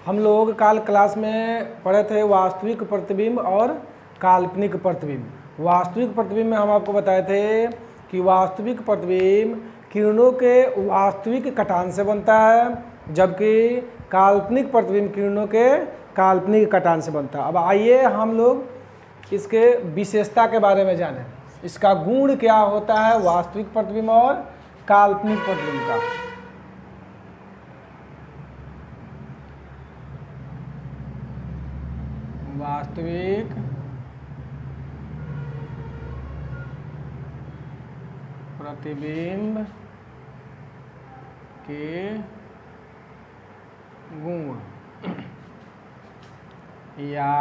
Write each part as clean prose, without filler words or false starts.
हम लोग कल क्लास में पढ़े थे वास्तविक प्रतिबिंब और काल्पनिक प्रतिबिंब। वास्तविक प्रतिबिंब में हम आपको बताए थे कि वास्तविक प्रतिबिंब किरणों के वास्तविक कटान से बनता है, जबकि काल्पनिक प्रतिबिंब किरणों के काल्पनिक कटान से बनता है। अब आइए हम लोग इसके विशेषता के बारे में जानें। इसका गुण क्या होता है वास्तविक प्रतिबिंब और काल्पनिक प्रतिबिंब का। वास्तविक प्रतिबिंब के गुण या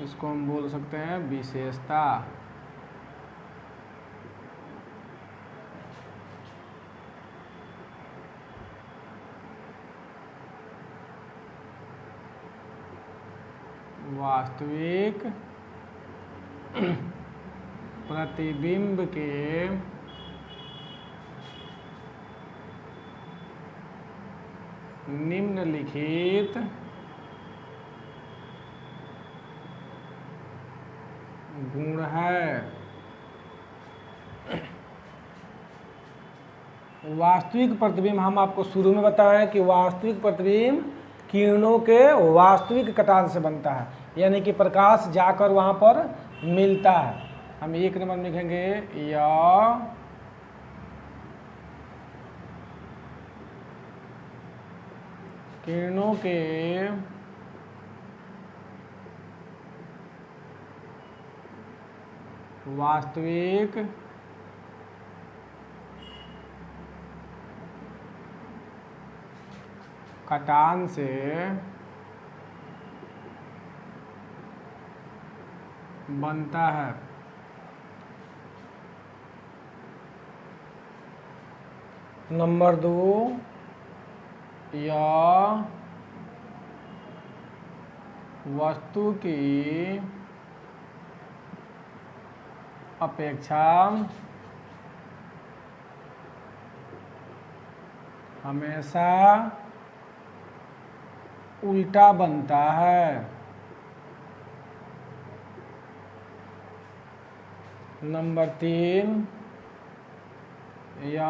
इसको हम बोल सकते हैं विशेषता। वास्तविक प्रतिबिंब के निम्नलिखित गुण है। वास्तविक प्रतिबिंब हम आपको शुरू में बताएं कि वास्तविक प्रतिबिंब किरणों के वास्तविक कटान से बनता है, यानी कि प्रकाश जाकर वहां पर मिलता है। हम एक नंबर में लिखेंगे या किरणों के वास्तविक कटान से बनता है। नंबर 2, या वस्तु की अपेक्षा हमेशा उल्टा बनता है। नंबर 3, या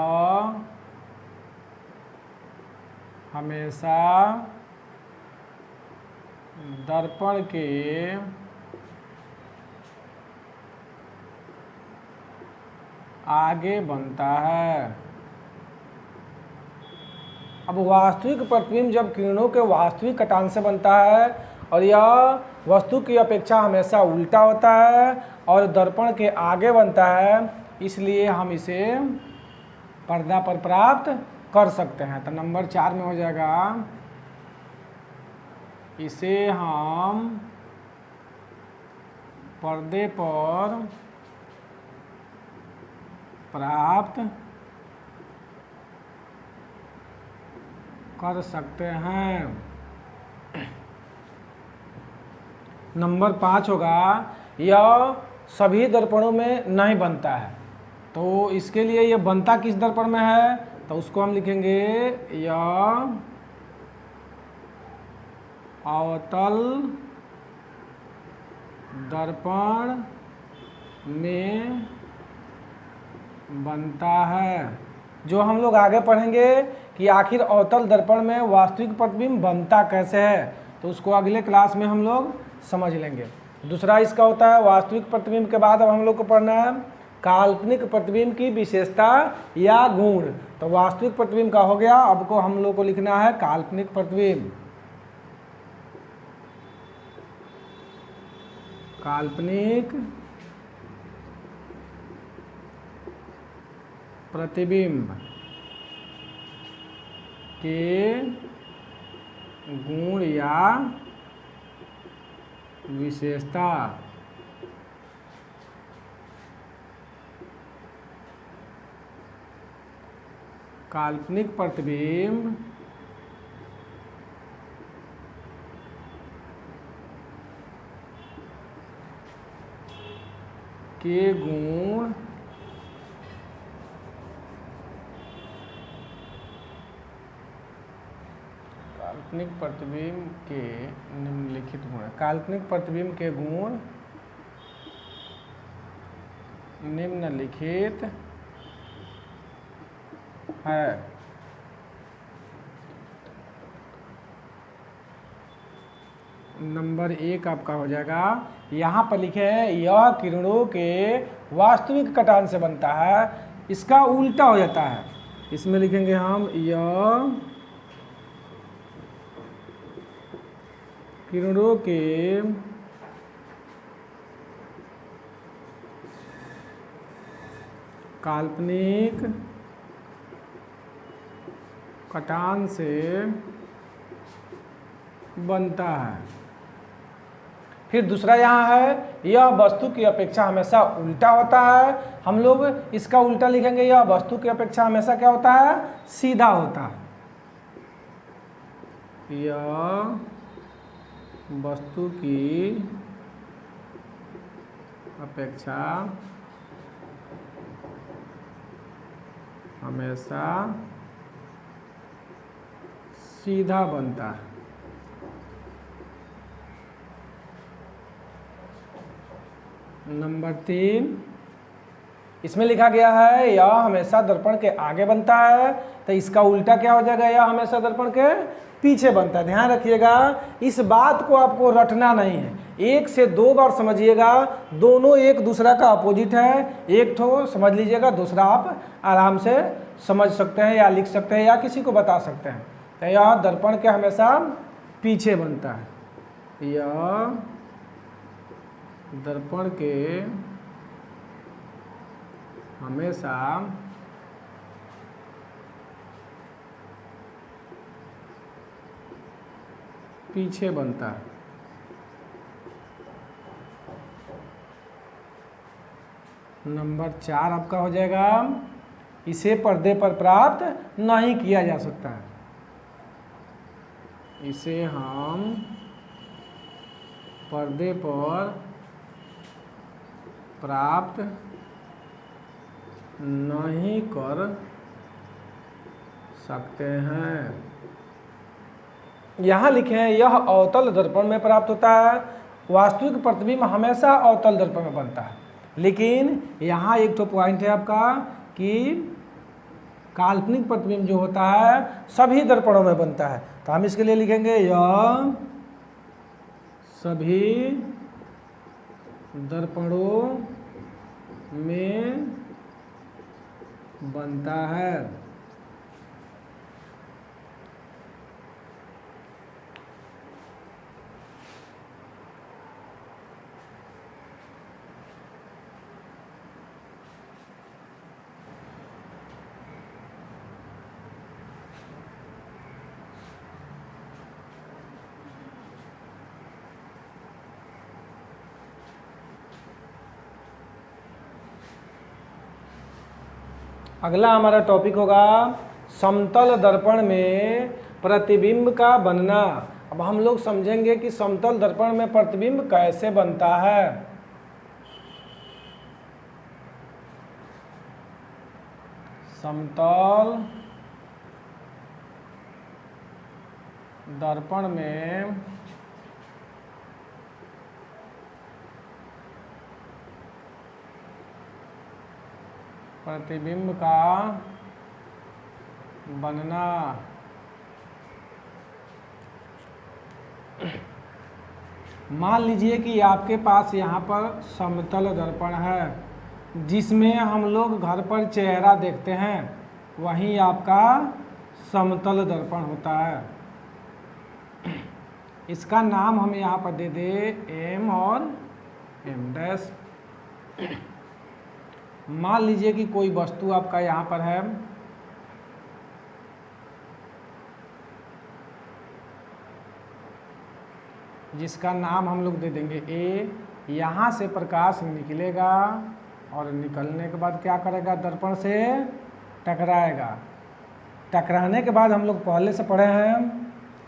हमेशा दर्पण के आगे बनता है। अब वास्तविक प्रतिबिंब जब किरणों के वास्तविक कटान से बनता है और यह वस्तु की अपेक्षा हमेशा उल्टा होता है और दर्पण के आगे बनता है, इसलिए हम इसे पर्दा पर प्राप्त कर सकते हैं। तो नंबर 4 में हो जाएगा, इसे हम पर्दे पर प्राप्त कर सकते हैं। नंबर 5 होगा, यह सभी दर्पणों में नहीं बनता है। तो इसके लिए यह बनता किस दर्पण में है, तो उसको हम लिखेंगे यह अवतल दर्पण में बनता है। जो हम लोग आगे पढ़ेंगे कि आखिर अवतल दर्पण में वास्तविक प्रतिबिंब बनता कैसे है, तो उसको अगले क्लास में हम लोग समझ लेंगे। दूसरा इसका होता है वास्तविक प्रतिबिंब के बाद अब हम लोग को पढ़ना है काल्पनिक प्रतिबिंब की विशेषता या गुण। तो वास्तविक प्रतिबिंब का हो गया, अब को हम लोग को लिखना है काल्पनिक प्रतिबिंब। काल्पनिक प्रतिबिंब के गुण या विशेषता। काल्पनिक प्रतिबिंब के गुण काल्पनिक प्रतिबिंब के निम्नलिखित गुण। काल्पनिक प्रतिबिंब के गुण निम्नलिखित है। नंबर 1 आपका हो जाएगा, यहाँ पर लिखे हैं यह किरणों के वास्तविक कटान से बनता है। इसका उल्टा हो जाता है, इसमें लिखेंगे हम यह किरणों के काल्पनिक कटान से बनता है। फिर दूसरा यहाँ है यह वस्तु की अपेक्षा हमेशा उल्टा होता है। हम लोग इसका उल्टा लिखेंगे, यह वस्तु की अपेक्षा हमेशा क्या होता है, सीधा होता है। यह वस्तु की अपेक्षा हमेशा सीधा बनता है। नंबर 3, इसमें लिखा गया है यह हमेशा दर्पण के आगे बनता है, तो इसका उल्टा क्या हो जाएगा, यह हमेशा दर्पण के पीछे बनता है। ध्यान रखिएगा, इस बात को आपको रटना नहीं है, 1 से 2 बार समझिएगा। दोनों एक दूसरा का अपोजिट है, एक तो समझ लीजिएगा, दूसरा आप आराम से समझ सकते हैं या लिख सकते हैं या किसी को बता सकते हैं। तो यह दर्पण के हमेशा पीछे बनता है, यह दर्पण के हमेशा पीछे बनता है। नंबर 4 आपका हो जाएगा, इसे पर्दे पर प्राप्त नहीं किया जा सकता है। इसे हम पर्दे पर प्राप्त नहीं कर सकते हैं। यहाँ लिखे हैं यह अवतल दर्पण में प्राप्त होता है। वास्तविक प्रतिबिंब हमेशा अवतल दर्पण में बनता है, लेकिन यहाँ एक तो पॉइंट है आपका कि काल्पनिक प्रतिबिंब जो होता है सभी दर्पणों में बनता है। तो हम इसके लिए लिखेंगे यह सभी दर्पणों में बनता है। अगला हमारा टॉपिक होगा समतल दर्पण में प्रतिबिंब का बनना। अब हम लोग समझेंगे कि समतल दर्पण में प्रतिबिंब कैसे बनता है। समतल दर्पण में प्रतिबिंब का बनना। मान लीजिए कि आपके पास यहाँ पर समतल दर्पण है जिसमें हम लोग घर पर चेहरा देखते हैं, वहीं आपका समतल दर्पण होता है। इसका नाम हम यहाँ पर दे दे M और M'। मान लीजिए कि कोई वस्तु आपका यहाँ पर है, जिसका नाम हम लोग दे देंगे A। यहाँ से प्रकाश निकलेगा और निकलने के बाद क्या करेगा, दर्पण से टकराएगा। टकराने के बाद हम लोग पहले से पढ़े हैं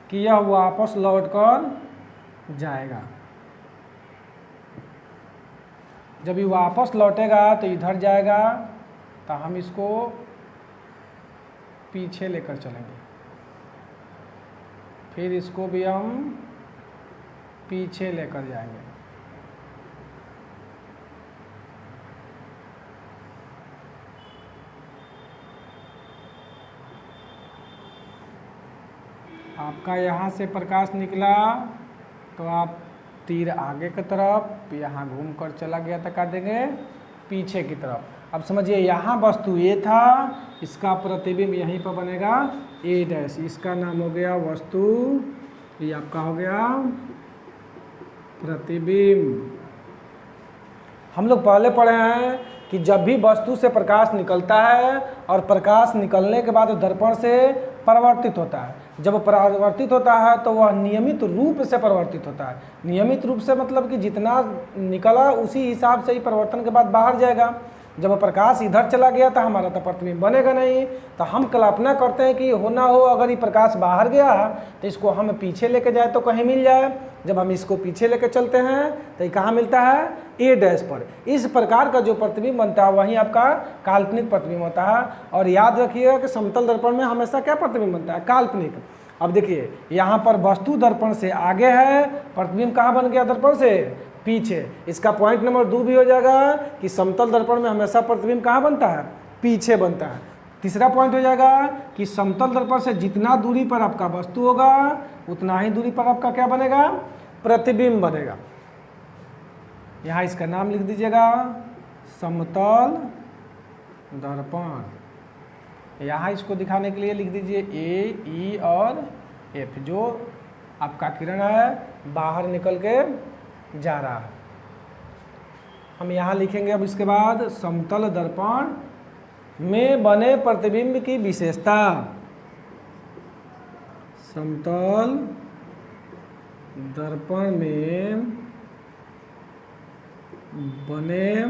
कि यह वापस लौटकर जाएगा। जब ये वापस लौटेगा तो इधर जाएगा, तो हम इसको पीछे लेकर चलेंगे। फिर इसको भी हम पीछे लेकर जाएंगे। आपका यहाँ से प्रकाश निकला तो आप तीर आगे की तरफ, यहाँ घूम कर चला गया तो क्या देंगे, पीछे की तरफ। अब समझिए यहाँ वस्तु ए था, इसका प्रतिबिंब यहीं पर बनेगा ए डैश, इसका नाम हो गया वस्तु, ये आपका हो गया प्रतिबिंब। हम लोग पहले पढ़े हैं कि जब भी वस्तु से प्रकाश निकलता है और प्रकाश निकलने के बाद दर्पण से परावर्तित होता है, जब परावर्तित होता है तो वह नियमित रूप से परावर्तित होता है। नियमित रूप से मतलब कि जितना निकला उसी हिसाब से ही परिवर्तन के बाद बाहर जाएगा। जब प्रकाश इधर चला गया तो हमारा तो प्रतिबिंब बनेगा नहीं, तो हम कल्पना करते हैं कि हो ना हो अगर ये प्रकाश बाहर गया तो इसको हम पीछे लेके जाए तो कहीं मिल जाए। जब हम इसको पीछे लेके चलते हैं तो ये कहाँ मिलता है, ए डैश पर। इस प्रकार का जो प्रतिबिंब बनता है वही आपका काल्पनिक प्रतिबिंब होता है। और याद रखिएगा कि समतल दर्पण में हमेशा क्या प्रतिबिंब बनता है, काल्पनिक। अब देखिए यहाँ पर वस्तु दर्पण से आगे है, प्रतिबिंब कहाँ बन गया, दर्पण से पीछे। इसका पॉइंट नंबर 2 भी हो जाएगा कि समतल दर्पण में हमेशा प्रतिबिंब कहाँ बनता है, पीछे बनता है। तीसरा पॉइंट हो जाएगा कि समतल दर्पण से जितना दूरी पर आपका वस्तु होगा उतना ही दूरी पर आपका क्या बनेगा, प्रतिबिंब बनेगा। यहाँ इसका नाम लिख दीजिएगा समतल दर्पण। यहाँ इसको दिखाने के लिए लिख दीजिए ए, ई और एफ, जो आपका किरण है बाहर निकल के जा रहा है। हम यहाँ लिखेंगे अब इसके बाद समतल दर्पण में बने प्रतिबिंब की विशेषता। समतल दर्पण में बने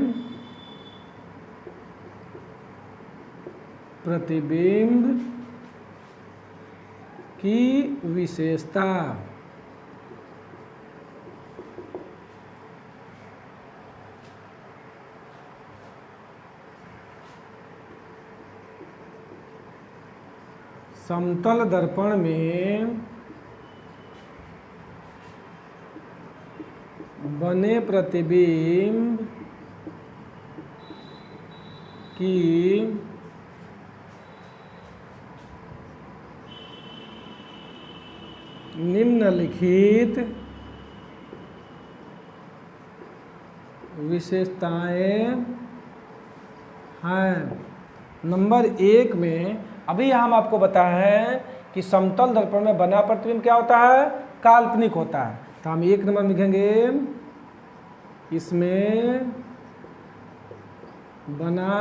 प्रतिबिंब की विशेषता। समतल दर्पण में बने प्रतिबिंब की निम्नलिखित विशेषताएं हैं। नंबर 1 में अभी हम आपको बताए हैं कि समतल दर्पण में बना प्रतिबिंब क्या होता है, काल्पनिक होता है। तो हम 1 नंबर लिखेंगे, इसमें बना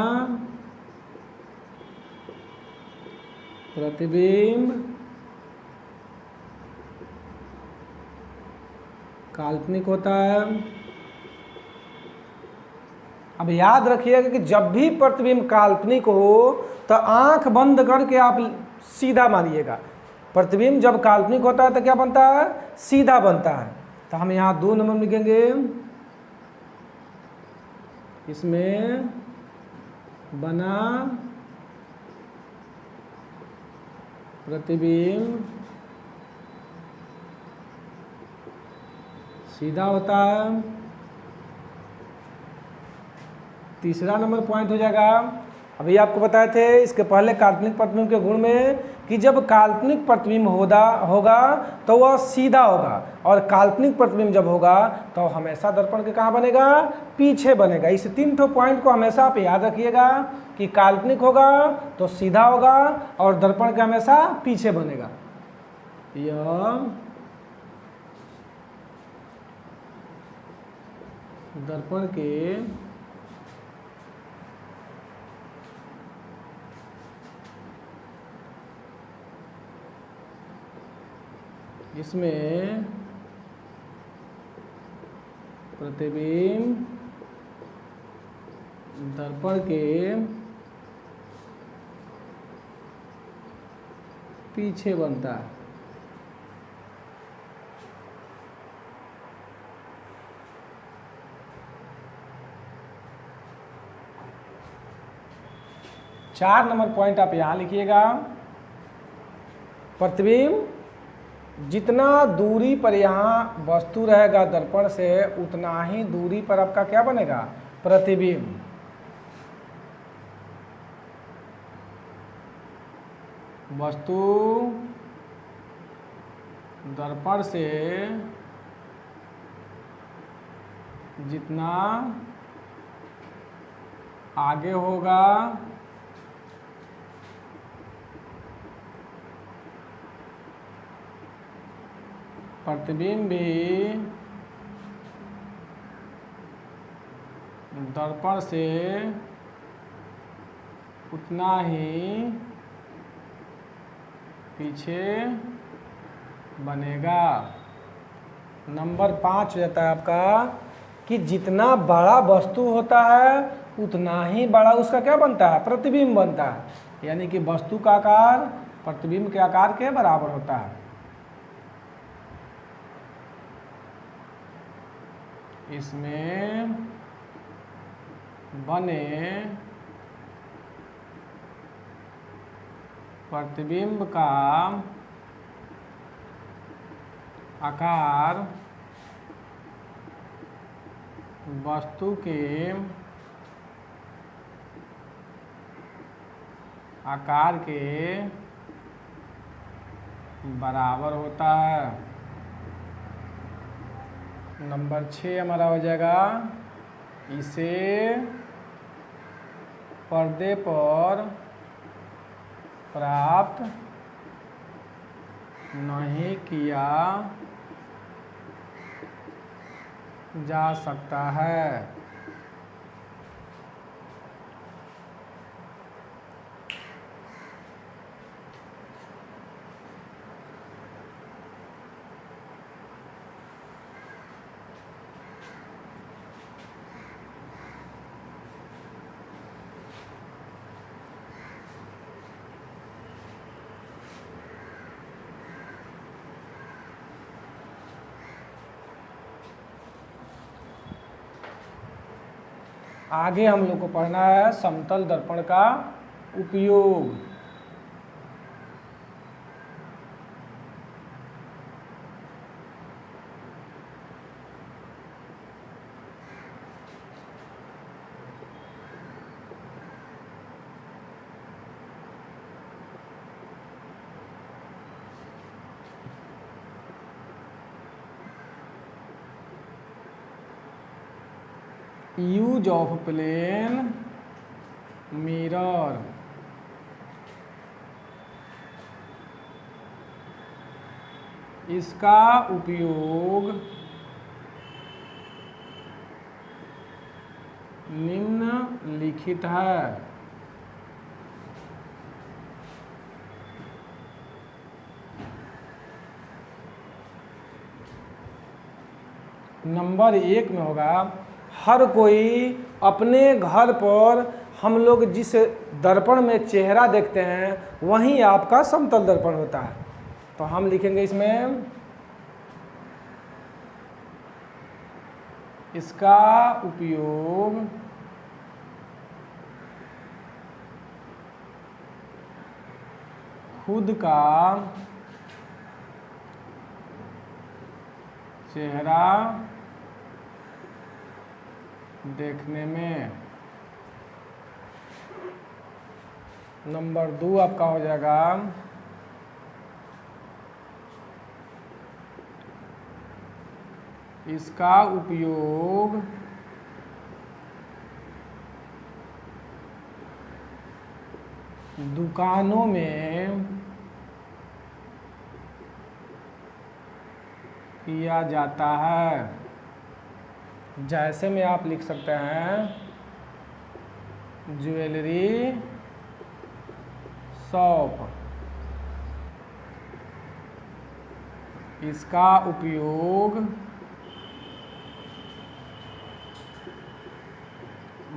प्रतिबिंब काल्पनिक होता है। अब याद रखिएगा कि जब भी प्रतिबिंब काल्पनिक हो तो आंख बंद करके आप सीधा मानिएगा। प्रतिबिंब जब काल्पनिक होता है तो क्या बनता है, सीधा बनता है। तो हम यहाँ 2 नंबर लिखेंगे, इसमें बना प्रतिबिंब सीधा होता है। तीसरा नंबर पॉइंट हो जाएगा, अभी आपको बताए थे इसके पहले काल्पनिक प्रतिबिंब के गुण में कि जब काल्पनिक प्रतिबिंब होगा तो वह सीधा होगा, और काल्पनिक प्रतिबिंब जब होगा तो हमेशा दर्पण के कहाँ बनेगा, पीछे बनेगा। इस 3 पॉइंट को हमेशा आप याद रखिएगा कि काल्पनिक होगा तो सीधा होगा और दर्पण के हमेशा पीछे बनेगा। यह दर्पण के इसमें प्रतिबिंब दर्पण के पीछे बनता है। चार नंबर पॉइंट आप यहाँ लिखिएगा, प्रतिबिंब जितना दूरी पर यहाँ वस्तु रहेगा दर्पण से उतना ही दूरी पर आपका क्या बनेगा, प्रतिबिंब। वस्तु दर्पण से जितना आगे होगा प्रतिबिंब भी दर्पण से उतना ही पीछे बनेगा। नंबर 5 हो जाता है आपका कि जितना बड़ा वस्तु होता है उतना ही बड़ा उसका क्या बनता है, प्रतिबिंब बनता है। यानी कि वस्तु का आकार प्रतिबिंब के आकार के बराबर होता है। इसमें बने प्रतिबिंब का आकार वस्तु के आकार के बराबर होता है। नंबर 6 हमारा हो जाएगा, इसे पर्दे पर प्राप्त नहीं किया जा सकता है। आगे हम लोग को पढ़ना है समतल दर्पण का उपयोग। Use of plane mirror. इसका उपयोग निम्नलिखित है। नंबर 1 में होगा, हर कोई अपने घर पर हम लोग जिस दर्पण में चेहरा देखते हैं वहीं आपका समतल दर्पण होता है। तो हम लिखेंगे इसमें, इसका उपयोग खुद का चेहरा देखने में। नंबर 2 आपका हो जाएगा, इसका उपयोग दुकानों में किया जाता है। जैसे में आप लिख सकते हैं ज्वेलरी शॉप। इसका उपयोग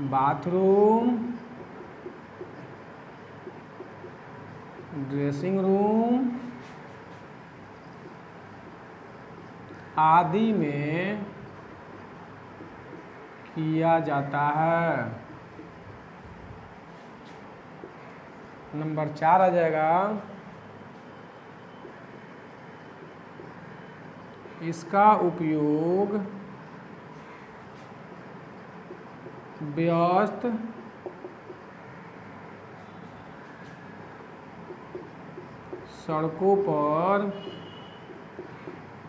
बाथरूम, ड्रेसिंग रूम आदि में किया जाता है। नंबर 4 आ जाएगा, इसका उपयोग व्यस्त सड़कों पर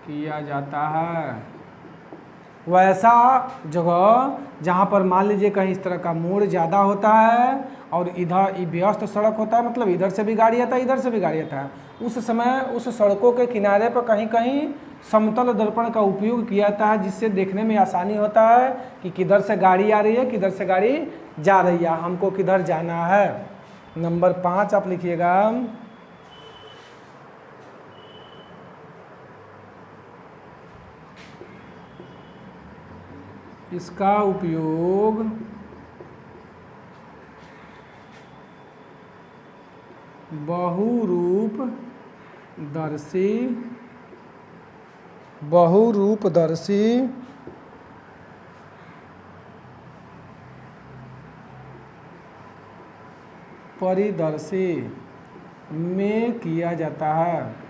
किया जाता है। वैसा जगह जहाँ पर मान लीजिए कहीं इस तरह का मोड़ ज़्यादा होता है और इधर व्यस्त सड़क होता है, मतलब इधर से भी गाड़ी आता है इधर से भी गाड़ी आता है, उस समय उस सड़कों के किनारे पर कहीं कहीं समतल दर्पण का उपयोग किया जाता है, जिससे देखने में आसानी होता है कि किधर से गाड़ी आ रही है, किधर से गाड़ी जा रही है, हमको किधर जाना है। नंबर 5 आप लिखिएगा। इसका उपयोग बहुरूपदर्शी परिदर्शी में किया जाता है।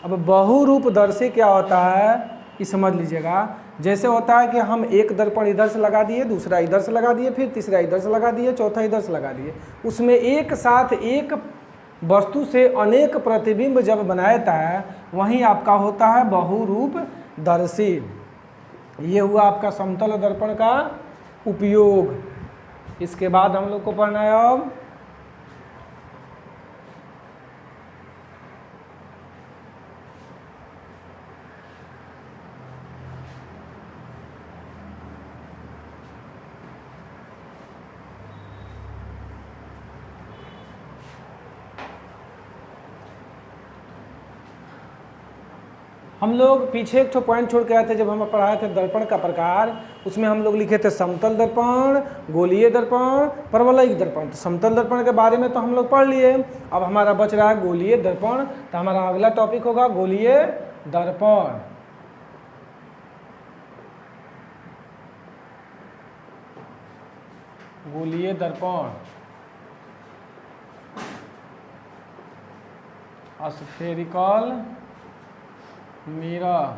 अब बहुरूपदर्शी क्या होता है ये समझ लीजिएगा। जैसे होता है कि हम एक दर्पण इधर से लगा दिए, दूसरा इधर से लगा दिए, फिर तीसरा इधर से लगा दिए, चौथा इधर से लगा दिए, उसमें एक साथ एक वस्तु से अनेक प्रतिबिंब जब बनाता है वहीं आपका होता है बहुरूपदर्शी। ये हुआ आपका समतल दर्पण का उपयोग। इसके बाद हम लोग को पढ़ना है अब हम लोग पीछे एक पॉइंट छोड़ के आए थे जब हम पढ़ाए थे दर्पण का प्रकार, उसमें हम लोग लिखे थे समतल दर्पण, गोलीय दर्पण, परवलयिक दर्पण। तो समतल दर्पण के बारे में तो हम लोग पढ़ लिए, अब हमारा बच रहा है गोलीय दर्पण। तो हमारा अगला टॉपिक होगा गोलीय दर्पण। गोलीय दर्पण स्फेरिकल मिरर।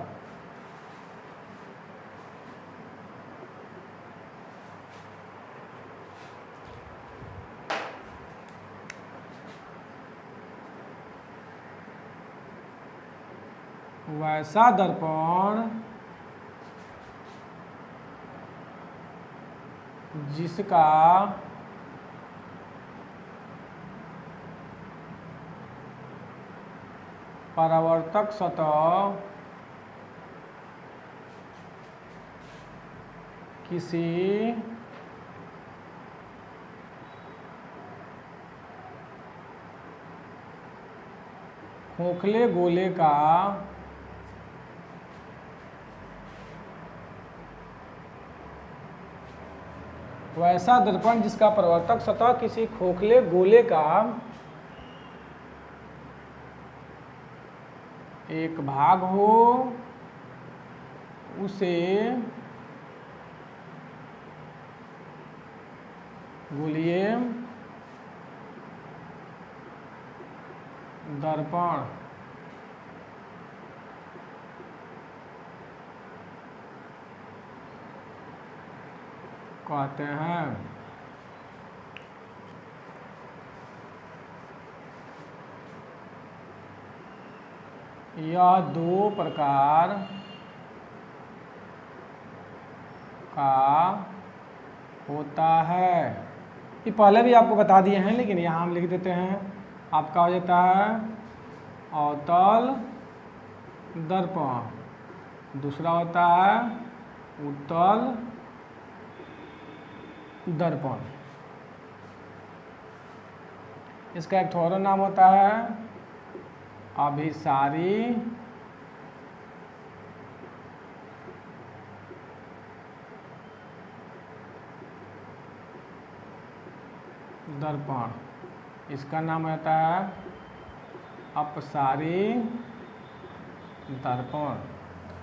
वैसा दर्पण जिसका परावर्तक सतह किसी खोखले गोले का वैसा दर्पण जिसका परावर्तक सतह किसी खोखले गोले का एक भाग हो, उसे गोलीय दर्पण कहते हैं। यह दो प्रकार का होता है। ये पहले भी आपको बता दिए हैं, लेकिन यहाँ हम लिख देते हैं। आपका हो जाता है अवतल दर्पण, दूसरा होता है उत्तल दर्पण। इसका एक और नाम होता है अभिसारी दर्पण। इसका नाम होता है अपसारी दर्पण।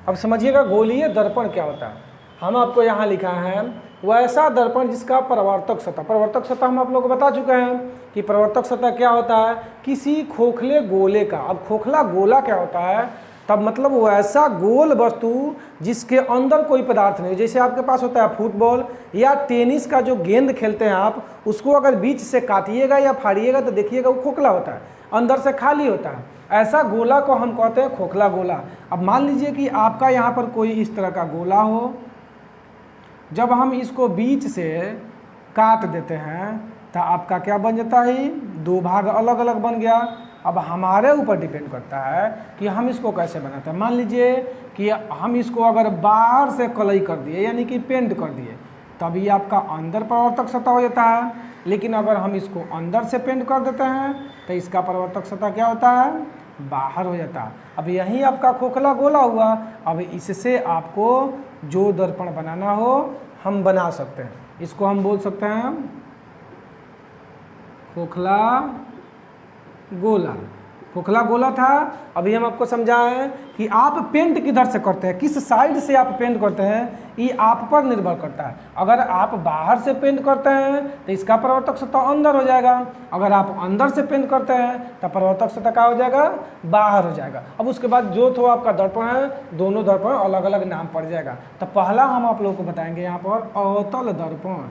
अब समझिएगा गोलीय दर्पण क्या होता है। हम आपको यहाँ लिखा है वैसा दर्पण जिसका परावर्तक सतह, परावर्तक सतह हम आप लोग को बता चुके हैं कि परावर्तक सतह क्या होता है, किसी खोखले गोले का। अब खोखला गोला क्या होता है, तब मतलब वैसा गोल वस्तु जिसके अंदर कोई पदार्थ नहीं। जैसे आपके पास होता है फुटबॉल या टेनिस का जो गेंद खेलते हैं आप, उसको अगर बीच से काटिएगा या फाड़िएगा तो देखिएगा वो खोखला होता है, अंदर से खाली होता है। ऐसा गोला को हम कहते हैं खोखला गोला। अब मान लीजिए कि आपका यहाँ पर कोई इस तरह का गोला हो, जब हम इसको बीच से काट देते हैं तो आपका क्या बन जाता है, दो भाग अलग अलग बन गया। अब हमारे ऊपर डिपेंड करता है कि हम इसको कैसे बनाते हैं। मान लीजिए कि हम इसको अगर बाहर से कलई कर दिए यानी कि पेंट कर दिए, तभी आपका अंदर परावर्तक सतह हो जाता है। लेकिन अगर हम इसको अंदर से पेंट कर देते हैं तो इसका परावर्तक सतह क्या होता है, बाहर हो जाता है। अब यही आपका खोखला गोला हुआ। अब इससे आपको जो दर्पण बनाना हो हम बना सकते हैं। इसको हम बोल सकते हैं खोखला गोला। खोखला गोला था। अभी हम आपको समझाएं कि आप पेंट किधर से करते हैं, किस साइड से आप पेंट करते हैं, ये आप पर निर्भर करता है। अगर आप बाहर से पेंट करते हैं तो इसका परावर्तक सतह अंदर हो जाएगा। अगर आप अंदर से पेंट करते हैं तो परावर्तक सतह क्या हो जाएगा, बाहर हो जाएगा। अब उसके बाद जो तो आपका दर्पण है, दोनों दर्पण अलग अलग नाम पड़ जाएगा। तो पहला हम आप लोगों को बताएंगे यहाँ पर अवतल दर्पण।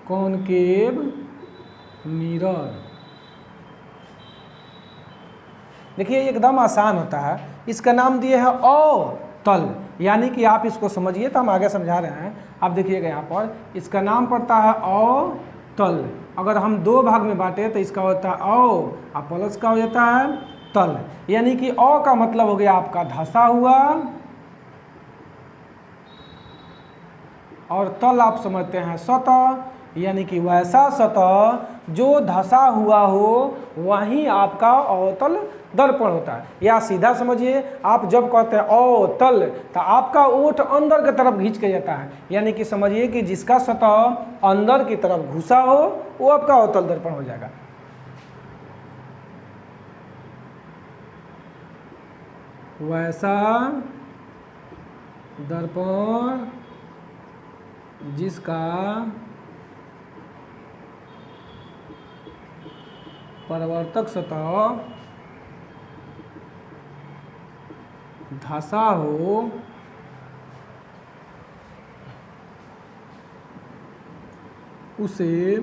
Concave mirror. देखिए एकदम आसान होता है। इसका नाम दिए है अवतल, यानी कि आप इसको समझिए तो हम आगे समझा रहे हैं। आप देखिएगा यहाँ पर इसका नाम पड़ता है अवतल। अगर हम दो भाग में बांटे तो इसका होता है अव और प्लस का हो जाता है तल, यानी कि अ का मतलब हो गया आपका धंसा हुआ और तल आप समझते हैं सतह, यानी कि वैसा सतह जो धंसा हुआ हो वहीं आपका अवतल दर्पण होता है। या सीधा समझिए, आप जब कहते हैं अवतल तो आपका ओठ अंदर की तरफ खींच के जाता है, यानी कि समझिए कि जिसका सतह अंदर की तरफ घुसा हो वो आपका अवतल दर्पण हो जाएगा। वैसा दर्पण जिसका परावर्तक सतह धंसा हो उसे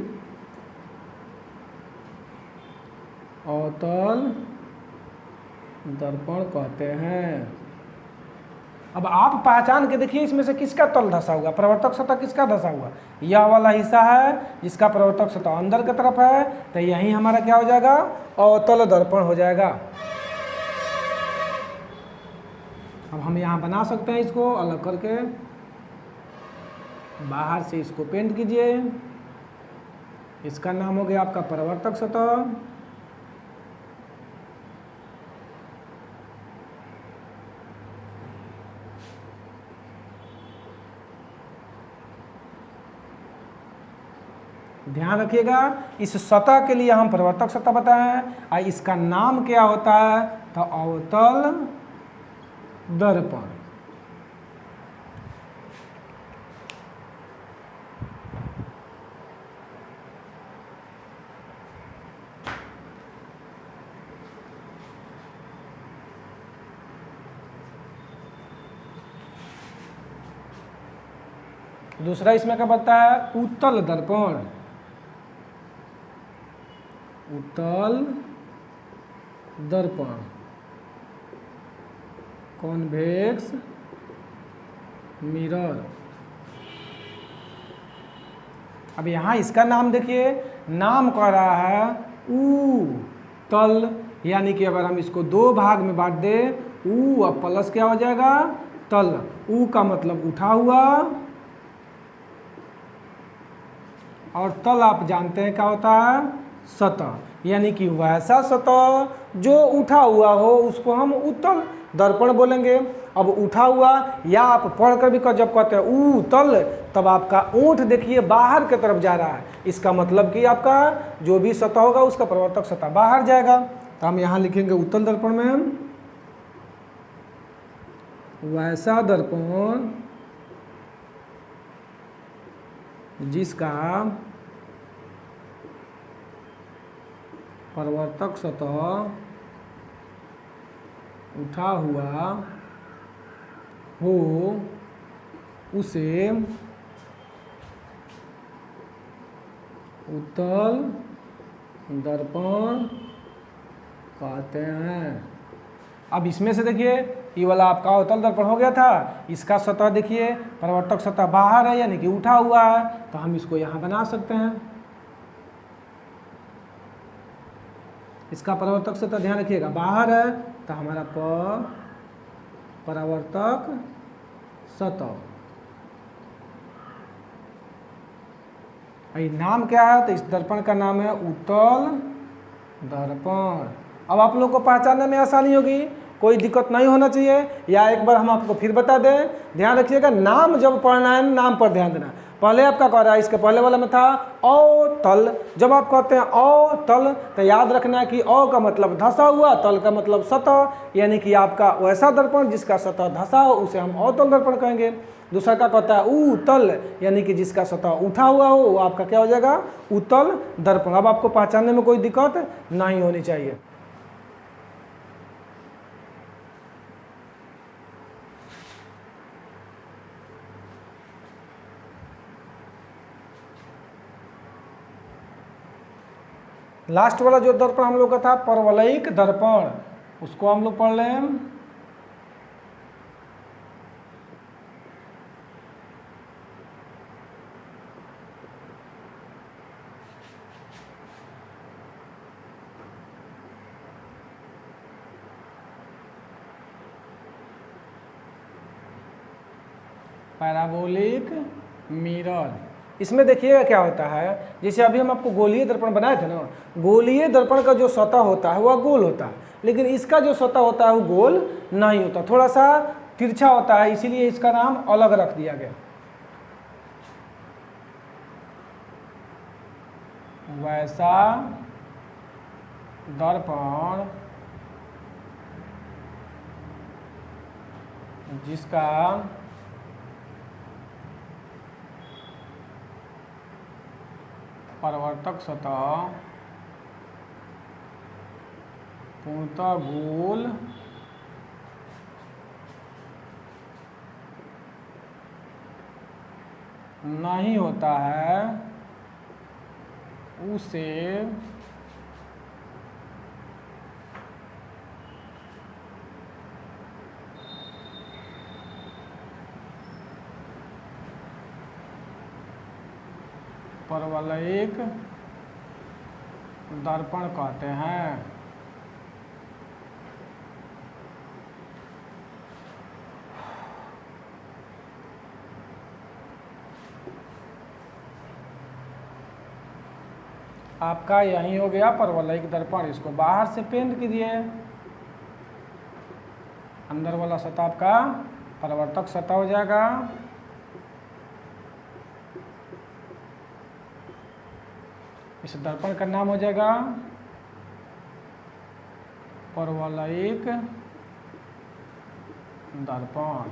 अवतल दर्पण कहते हैं। अब आप पहचान के देखिए इसमें से किसका तल धंसा हुआ, परावर्तक सतह किसका धंसा हुआ, यह वाला हिस्सा है जिसका परावर्तक सतह अंदर की तरफ है, तो यही हमारा क्या हो जाएगा, अवतल दर्पण हो जाएगा। अब हम यहाँ बना सकते हैं इसको अलग करके, बाहर से इसको पेंट कीजिए। इसका नाम हो गया आपका परावर्तक सतह। ध्यान रखिएगा, इस सतह के लिए हम परावर्तक सतह बताएं और इसका नाम क्या होता है, तो अवतल दर्पण। दूसरा इसमें क्या बताया है, उत्तल दर्पण। उत्तल दर्पण, कॉन्वेक्स मिरर। अब यहाँ इसका नाम देखिए, नाम कह रहा है उत्तल, यानी कि अगर हम इसको दो भाग में बांट दे, ऊ और प्लस क्या हो जाएगा, तल। ऊ का मतलब उठा हुआ और तल आप जानते हैं क्या होता है, सतह, यानी कि वैसा सतह जो उठा हुआ हो उसको हम उत्तल दर्पण बोलेंगे। अब उठा हुआ या आप पढ़कर भी जब कहते हैं उत्तल, तब आपका ओंठ देखिए बाहर की तरफ जा रहा है, इसका मतलब कि आपका जो भी सतह होगा उसका परावर्तक सतह बाहर जाएगा। तो हम यहाँ लिखेंगे उत्तल दर्पण में वैसा दर्पण जिसका परावर्तक सतह उठा हुआ हो उसे उत्तल दर्पण कहते हैं। अब इसमें से देखिए ये वाला आपका उत्तल दर्पण हो गया था, इसका सतह देखिए परावर्तक सतह बाहर है यानी कि उठा हुआ है, तो हम इसको यहाँ बना सकते हैं। इसका परावर्तक सतह ध्यान रखिएगा बाहर है, तो हमारा परावर्तक सतह, ये नाम क्या है, तो इस दर्पण का नाम है उत्तल दर्पण। अब आप लोग को पहचानने में आसानी होगी, कोई दिक्कत नहीं होना चाहिए। या एक बार हम आपको फिर बता दें, ध्यान रखिएगा नाम जब पढ़ना है नाम पर ध्यान देना। पहले आपका कह रहा है, इसके पहले वाला में था औ तल, जब आप कहते हैं औ तल तो याद रखना है कि औ का मतलब धंसा हुआ, तल का मतलब सतह, यानी कि आपका वैसा दर्पण जिसका सतह धंसा हो उसे हम अवतल दर्पण कहेंगे। दूसरा का कहता है उत्तल, यानी कि जिसका सतह उठा हुआ हो वो आपका क्या हो जाएगा, उत्तल दर्पण। अब आपको पहचानने में कोई दिक्कत नहीं होनी चाहिए। लास्ट वाला जो दर्पण हम लोग का था परवलयिक दर्पण, उसको हम लोग पढ़ लें। पैराबोलिक मिरर, इसमें देखिएगा क्या होता है, जैसे अभी हम आपको गोलीय दर्पण बनाए थे ना, गोलीय दर्पण का जो सतह होता है वह गोल होता है, लेकिन इसका जो सतह होता है वो गोल नहीं होता, थोड़ा सा तिरछा होता है, इसीलिए इसका नाम अलग रख दिया गया। वैसा दर्पण जिसका परावर्तक सतह पूर्णतः गोल नहीं होता है उसे परवलयिक दर्पण कहते हैं। आपका यही हो गया परवलयिक दर्पण, इसको बाहर से पेंट कीजिए। अंदर वाला सतह आपका परावर्तक सतह हो जाएगा, इस दर्पण का नाम हो जाएगा परवलयिक दर्पण।